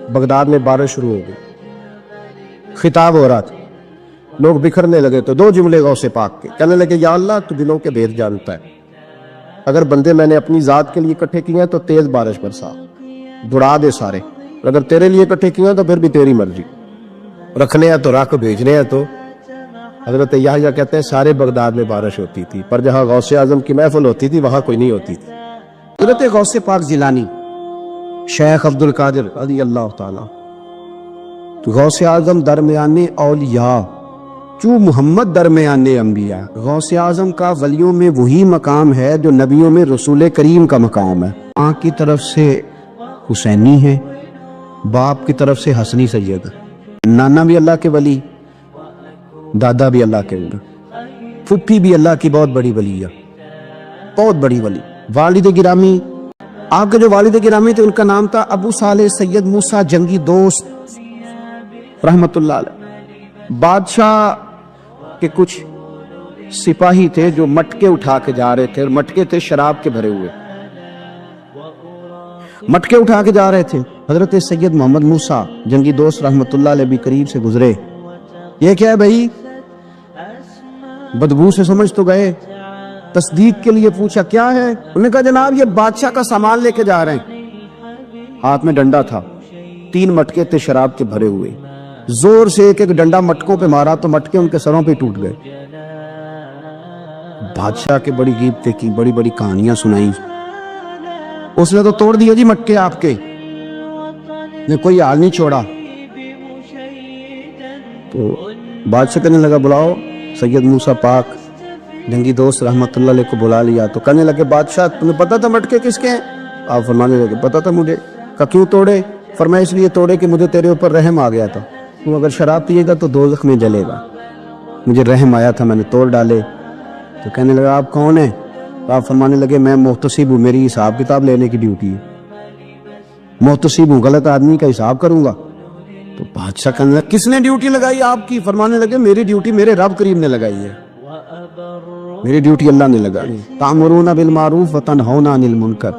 Baghdad میں بارش شروع ہو گئی، خطاب ہو رہا تھا، لوگ بکھرنے لگے تو دو جملے غوث پاک کے، کہنے لگے یا اللہ تو دلوں کے بھید جانتا ہے، اگر بندے میں نے اپنی ذات کے لیے اکٹھے کیے ہیں تو تیز بارش برسا، بڑا دے سارے، اگر تیرے لیے اکٹھے کیے ہیں تو پھر بھی تیری مرضی، رکھنے ہیں تو رکھ، بھیجنے ہیں تو۔ حضرت یحییٰ کہتے ہیں سارے بغداد میں بارش ہوتی تھی، پر جہاں غوث اعظم کی محفل ہوتی تھی وہاں کوئی نہیں ہوتی تھی۔ حضرت غوث پاک جیلانی شیخ عبد القادر رضی اللہ تعالیٰ، غوث اعظم درمیان اولیاء چو محمد درمیان انبیاء، غوث اعظم کا ولیوں میں وہی مقام ہے جو نبیوں میں رسول کریم کا مقام ہے۔ ماں کی طرف سے حسینی ہے، باپ کی طرف سے حسنی سید، نانا بھی اللہ کے ولی، دادا بھی اللہ کے ولی، پھپھی بھی اللہ کی بہت بڑی ولی ہے، بہت بڑی ولی۔ والد گرامی، آپ کے جو والد گرامی تھے ان کا نام تھا ابو صالح سید موسیٰ جنگی دوست رحمت اللہ علیہ۔ بادشاہ کے کچھ سپاہی تھے جو مٹکے اٹھا کے جا رہے تھے، اور مٹکے تھے شراب کے بھرے ہوئے، مٹکے اٹھا کے جا رہے تھے۔ حضرت سید محمد موسیٰ جنگی دوست رحمت اللہ علیہ بھی قریب سے گزرے، یہ کیا ہے بھائی؟ بدبو سے سمجھ تو گئے، تصدیق کے لیے پوچھا کیا ہے؟ انہوں نے کہا جناب یہ بادشاہ کا سامان لے کے جا رہے ہیں۔ ہاتھ میں ڈنڈا تھا، 3 مٹکے تھے شراب کے بھرے ہوئے، زور سے ایک ڈنڈا مٹکوں پہ مارا تو مٹکے ان کے سروں پہ ٹوٹ گئے۔ بادشاہ کے بڑی غیبتیں کی، بڑی بڑی کہانیاں سنائی، اس نے تو توڑ دیا جی مٹکے آپ کے، نے کوئی حال نہیں چھوڑا۔ تو بادشاہ کہنے لگا بلاؤ سید موسیٰ پاک جنگی دوست رحمت اللہ علیہ کو بلا لیا، تو کہنے لگے بادشاہ تمہیں پتا تھا مٹکے کس کے ہیں؟ آپ فرمانے لگے پتا تھا مجھے۔ کہا کیوں توڑے؟ فرمایا اس لیے توڑے کہ مجھے تیرے اوپر رحم آ گیا تھا، تو اگر شراب پیے گا تو دوزخ میں جلے گا، مجھے رحم آیا تھا میں نے توڑ ڈالے۔ تو کہنے لگا آپ کون ہیں؟ آپ فرمانے لگے میں محتسب ہوں، میری حساب کتاب لینے کی ڈیوٹی ہے، محتسب ہوں، غلط آدمی کا حساب کروں گا۔ تو بادشاہ کہنے لگا کس نے ڈیوٹی لگائی آپ کی؟ فرمانے لگے میری ڈیوٹی میرے رب کریم نے لگائی ہے، میری ڈیوٹی اللہ نے لگائی۔ تأمرون بالمعروف وتنہون عن المنکر،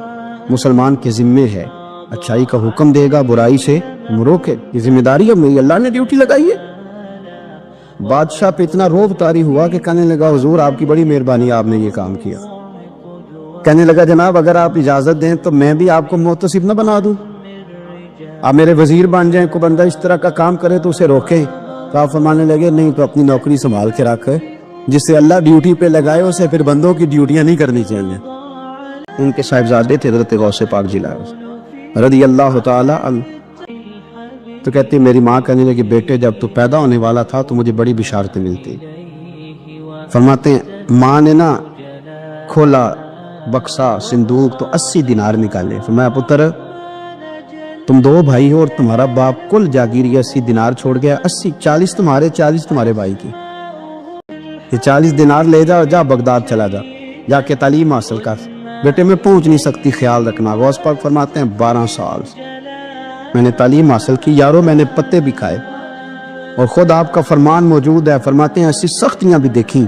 مسلمان کے ذمے ہے اچھائی کا حکم دے گا، برائی سے روکے، یہ ذمہ داری ہے میری، اللہ نے ڈیوٹی لگائی ہے۔ بادشاہ پہ اتنا روب طاری ہوا کہ کہنے لگا حضور آپ کی بڑی مہربانی، آپ نے یہ کام کیا۔ کہنے لگا جناب اگر آپ اجازت دیں تو میں بھی آپ کو محتسب نہ بنا دوں، آپ میرے وزیر بن جائیں، کوئی بندہ اس طرح کا کام کرے تو اسے روکیں۔ تو آپ فرمانے لگے نہیں، تو اپنی نوکری سنبھال کے رکھ، جس سے اللہ ڈیوٹی پہ لگائے اسے پھر بندوں کی ڈیوٹیاں نہیں کرنی چاہیے۔ ان کے صاحبزادے تھے حضرت غوث پاک جیلانی رضی اللہ تعالی عنہ۔ تو کہتے میری ماں کہنے لگی بیٹے جب تو پیدا ہونے والا تھا تو مجھے بڑی بشارتیں ملتی، فرماتے ہیں ماں نے نا کھولا بکسا صندوق تو 80 دینار نکالے، فرمایا پتر تم 2 بھائی ہو اور تمہارا باپ کل جاگیری 80 دینار چھوڑ گیا، 80 40 تمہارے 40 تمہارے بھائی کی، یہ 40 دینار لے جا اور جا بغداد چلا جا، جا کے تعلیم حاصل کر، بیٹے میں پہنچ نہیں سکتی خیال رکھنا۔ غوث پاک فرماتے ہیں 12 سال میں نے تعلیم حاصل کی یارو، میں نے پتے بھی کھائے، اور خود آپ کا فرمان موجود ہے، فرماتے ہیں ایسی سختیاں بھی دیکھیں،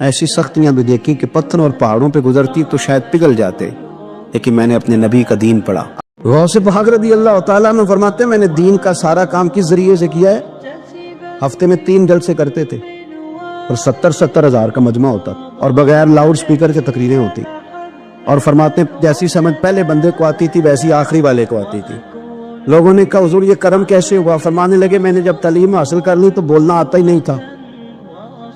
ایسی سختیاں بھی دیکھیں کہ پتھروں اور پہاڑوں پہ گزرتی تو شاید پگھل جاتے، لیکن میں نے اپنے نبی کا دین پڑھا۔ غوث پاک رضی اللہ تعالیٰ عنہ فرماتے ہیں میں نے دین کا سارا کام کس ذریعے سے کیا ہے؟ ہفتے میں 3 جلسے کرتے تھے، اور 70 ہزار کا مجمع ہوتا، اور بغیر لاؤڈ سپیکر کے تقریریں ہوتی، اور فرماتے ہیں جیسی سمجھ پہلے بندے کو آتی تھی ویسی آخری والے کو آتی تھی۔ لوگوں نے کہا حضور یہ کرم کیسے ہوا؟ فرمانے لگے میں نے جب تعلیم حاصل کر لی تو بولنا آتا ہی نہیں تھا،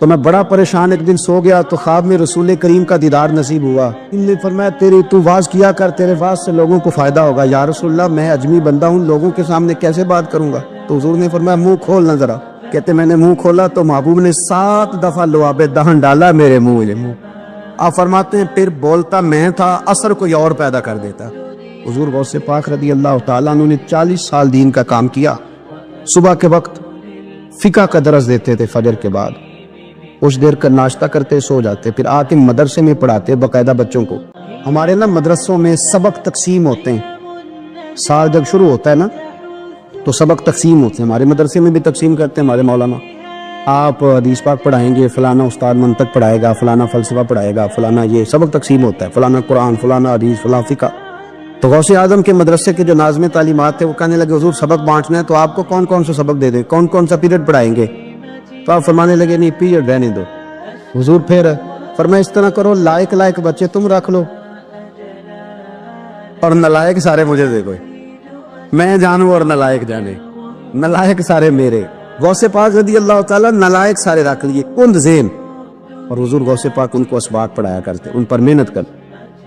تو میں بڑا پریشان ایک دن سو گیا تو خواب میں رسول کریم کا دیدار نصیب ہوا، ان نے فرمایا تو واز کیا کر، تیرے واز سے لوگوں کو فائدہ ہوگا۔ یا رسول اللہ میں اجمی بندہ ہوں، لوگوں کے سامنے کیسے بات کروں گا؟ تو حضور نے فرمایا منہ کھولنا ذرا۔ کہتے میں نے منہ کھولا تو محبوب نے 7 دفعہ لعاب دہن ڈالا میرے منہ۔ آپ فرماتے ہیں پھر بولتا میں تھا، اثر کوئی اور پیدا کر دیتا۔ حضور غوث پاک رضی اللہ تعالیٰ عنہ نے 40 سال دین کا کام کیا۔ صبح کے وقت فقہ کا درس دیتے تھے، فجر کے بعد کچھ دیر کا ناشتہ کرتے سو جاتے، پھر آ کے مدرسے میں پڑھاتے باقاعدہ بچوں کو۔ ہمارے نا مدرسوں میں سبق تقسیم ہوتے ہیں، سال جب شروع ہوتا ہے نا تو سبق تقسیم ہوتے ہیں، ہمارے مدرسے میں بھی تقسیم کرتے ہیں ہمارے مولانا۔ آپ حدیث پاک پڑھائیں گے، فلانا استاد منطق پڑھائے گا، فلانا فلسفہ پڑھائے گا، فلانا یہ سبق تقسیم ہوتا ہے، فلانا قرآن، فلانا حدیث، فلانا فقہ۔ تو غوث اعظم کے مدرسے کے جو ناظم تعلیمات تھے وہ کہنے لگے حضور سبق بانٹنا ہے تو آپ کو کون کون سا سبق دے دیں، کون کون سا پیریڈ پڑھائیں گے؟ تو آپ فرمانے لگے نہیں پیریڈ رہنے دو۔ حضور پھر فرمایا اس طرح کرو، لائق لائق بچے تم رکھ لو اور نالائق سارے مجھے دے دو، میں جانوں اور نالائق جانے، نالائق سارے میرے۔ غوث پاک رضی اللہ تعالیٰ نالائق سارے رکھ لیے، کند ذہن، اور حضور غوث پاک ان کو اسباق پڑھایا کرتے، ان پر محنت کر۔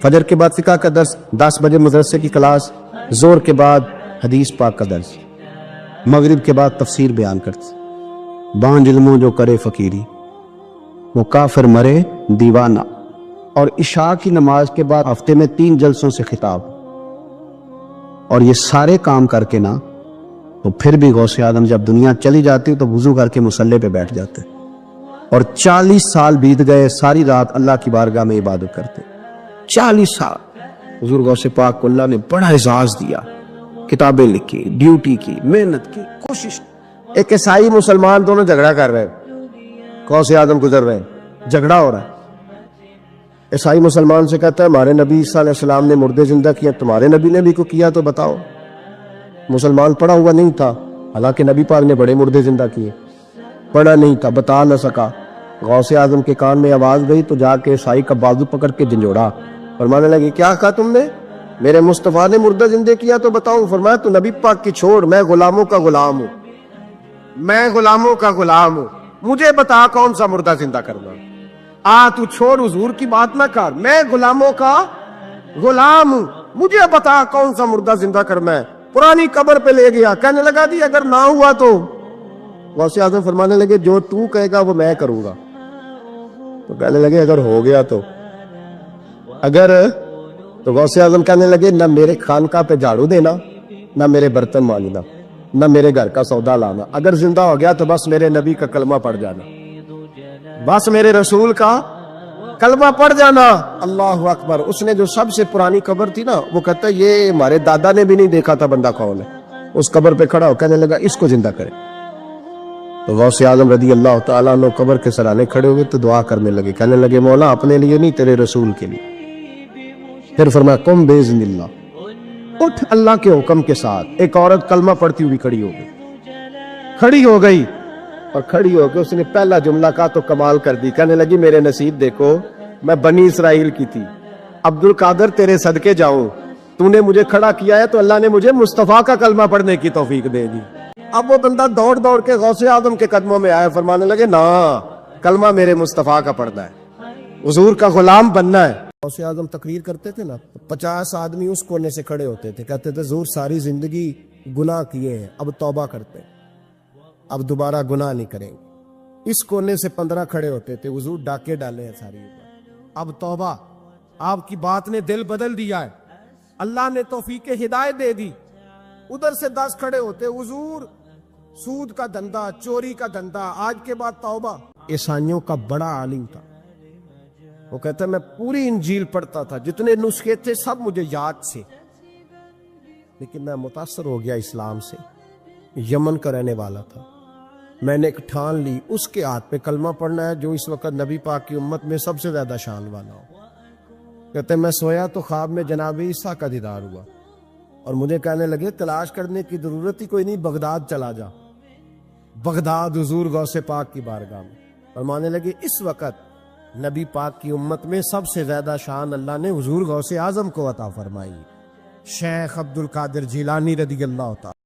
فجر کے بعد فقہ کا درس، 10 بجے مدرسے کی کلاس، زور کے بعد حدیث پاک کا درس، مغرب کے بعد تفسیر بیان کرتے۔ بانج علموں جو کرے فقیری، وہ کافر مرے دیوانہ۔ اور عشاء کی نماز کے بعد ہفتے میں 3 جلسوں سے خطاب، اور یہ سارے کام کر کے نا تو پھر بھی غوث اعظم جب دنیا چلی جاتی تو وضو کر کے مصلی پہ بیٹھ جاتے، اور 40 سال بیت گئے، ساری رات اللہ کی بارگاہ میں عبادت کرتے۔ 40 سال حضور غوث پاک کو اللہ نے بڑا اعزاز دیا، کتابیں لکھی، ڈیوٹی کی، محنت کی، کوشش۔ ایک عیسائی مسلمان دونوں جھگڑا کر رہے ہیں، غوث اعظم گزر رہے ہیں، جھگڑا ہو رہا ہے۔ عیسائی مسلمان سے کہتا ہے ہمارے نبی صلی اللہ علیہ وسلم نے مردے زندہ کیا، تمہارے نبی نے بھی کو کیا تو بتاؤ۔ مسلمان پڑھا ہوا نہیں تھا، حالانکہ نبی پاک نے بڑے مردے زندہ کیے، پڑھا نہیں تھا، بتا نہ سکا۔ غوث اعظم کے کان میں آواز گئی تو جا کے عیسائی کا بازو پکڑ کے جھنجھوڑا، فرمانے لگے کیا کہا تم نے؟ میرے مصطفیٰ نے مردہ زندہ کیا تو بتاؤں؟ فرمایا تو نبی پاک کی چھوڑ، میں غلاموں کا غلام ہوں، میں غلاموں کا غلام ہوں، مجھے بتا کون سا مردہ زندہ کرنا۔ تو چھوڑ حضور کی بات نہ کر، میں غلاموں کا غلام ہوں، مجھے بتا کون سا مردہ زندہ کرنا ہے۔ پرانی قبر پہ لے گیا، کہنے لگا دی اگر نہ ہوا تو؟ غوث اعظم فرمانے لگے جو تو کہے گا وہ میں کروں گا۔ تو کہنے لگے اگر ہو گیا تو؟ تو غوث اعظم کہنے لگے نہ میرے خانقاہ پہ جھاڑو دینا، نہ میرے برتن مانجنا، نہ میرے گھر کا سودا لانا، اگر زندہ ہو گیا تو بس میرے نبی کا کلمہ پڑھ جانا، بس میرے رسول کا کلمہ پڑھ جانا۔ اللہ اکبر۔ اس نے جو سب سے پرانی قبر تھی نا، وہ کہتا ہے یہ ہمارے دادا نے بھی نہیں دیکھا تھا بندہ کون ہے، اس قبر پہ کھڑا ہو کہنے لگا اس کو زندہ کرے۔ تو غوث اعظم رضی اللہ تعالیٰ عنہ قبر کے سرانے کھڑے ہوئے تو دعا کرنے لگے، کہنے لگے مولا اپنے لیے نہیں تیرے رسول کے لیے۔ پھر فرمایا قم باذن اللہ، اٹھ اللہ کے حکم کے ساتھ۔ ایک عورت کلمہ پڑھتی ہوئی کھڑی ہو گئی اور کھڑی ہو کے اس نے پہلا جملہ کہا تو کمال کر دی، کہنے لگی میرے نصیب دیکھو، میں بنی اسرائیل کی تھی، عبد القادر تیرے صدقے جاؤں، تو نے مجھے کھڑا کیا ہے تو اللہ نے مجھے مصطفیٰ کا کلمہ پڑھنے کی توفیق دے دی۔ اب وہ بندہ دوڑ دوڑ کے غوث اعظم کے قدموں میں آئے، فرمانے لگے نا کلمہ میرے مصطفیٰ کا پڑھنا ہے، حضور کا غلام بننا ہے۔ غوث اعظم تقریر کرتے تھے نا، 50 آدمی اس کونے سے کھڑے ہوتے تھے، کہتے تھے حضور ساری زندگی گناہ کیے ہیں، اب توبہ کرتے ہیں، اب دوبارہ گناہ نہیں کریں گے۔ اس کونے سے 15 کھڑے ہوتے تھے، حضور ڈاکے ڈالے ہیں ساری اب توبہ، آپ کی بات نے دل بدل دیا ہے، اللہ نے توفیق ہدایت دے دی۔ ادھر سے 10 کھڑے ہوتے، حضور سود کا دھندا، چوری کا دھندا، آج کے بعد توبہ۔ عیسائیوں کا بڑا عالم تھا، وہ کہتا ہے میں پوری انجیل پڑھتا تھا، جتنے نسخے تھے سب مجھے یاد تھے، لیکن میں متاثر ہو گیا اسلام سے۔ یمن کا رہنے والا تھا، میں نے ایک ٹھان لی اس کے ہاتھ پہ کلمہ پڑھنا ہے جو اس وقت نبی پاک کی امت میں سب سے زیادہ شان والا ہو۔ کہتے ہیں میں سویا تو خواب میں جناب عیسیٰ کا دیدار ہوا، اور مجھے کہنے لگے تلاش کرنے کی ضرورت ہی کوئی نہیں، بغداد چلا جا۔ بغداد حضور غوث پاک کی بارگاہ میں فرمانے لگے اس وقت نبی پاک کی امت میں سب سے زیادہ شان اللہ نے حضور غوث اعظم کو عطا فرمائی، شیخ عبد القادر جیلانی رضی اللہ تعالی۔